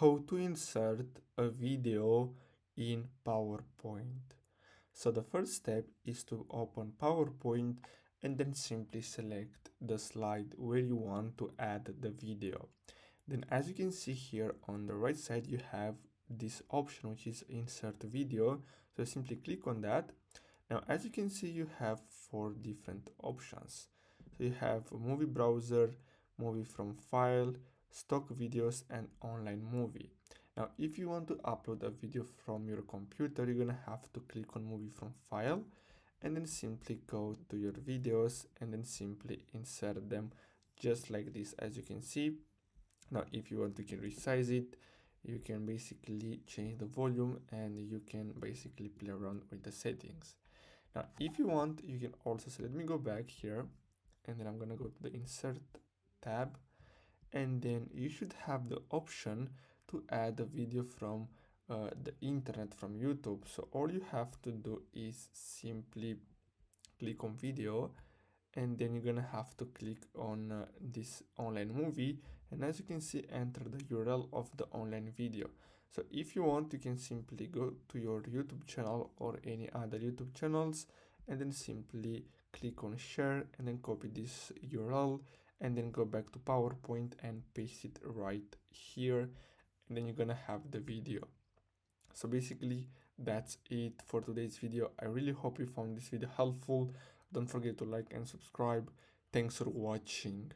how to insert a video in PowerPoint. So the first step is to open PowerPoint and then simply select the slide where you want to add the video. Then as you can see here on the right side, you have this option which is insert video. So simply click on that. Now, as you can see, you have four different options. So you have movie browser, movie from file, stock videos, and online movie. Now, if you want to upload a video from your computer, you're gonna have to click on movie from file and then simply go to your videos and then simply insert them just like this, as you can see. Now, if you want, you can resize it. You can basically change the volume and you can basically play around with the settings. Now, if you want, you can also, so let me go back here and then I'm gonna go to the insert tab, and then you should have the option to add a video from the internet, from YouTube. So all you have to do is simply click on video, and then you're gonna have to click on this online movie, and as you can see, enter the URL of the online video. So if you want, you can simply go to your YouTube channel or any other YouTube channels and then simply click on share and then copy this URL and then go back to PowerPoint and paste it right here, and then you're gonna have the video. So basically that's it for today's video. I really hope you found this video helpful. Don't forget to like and subscribe. Thanks for watching.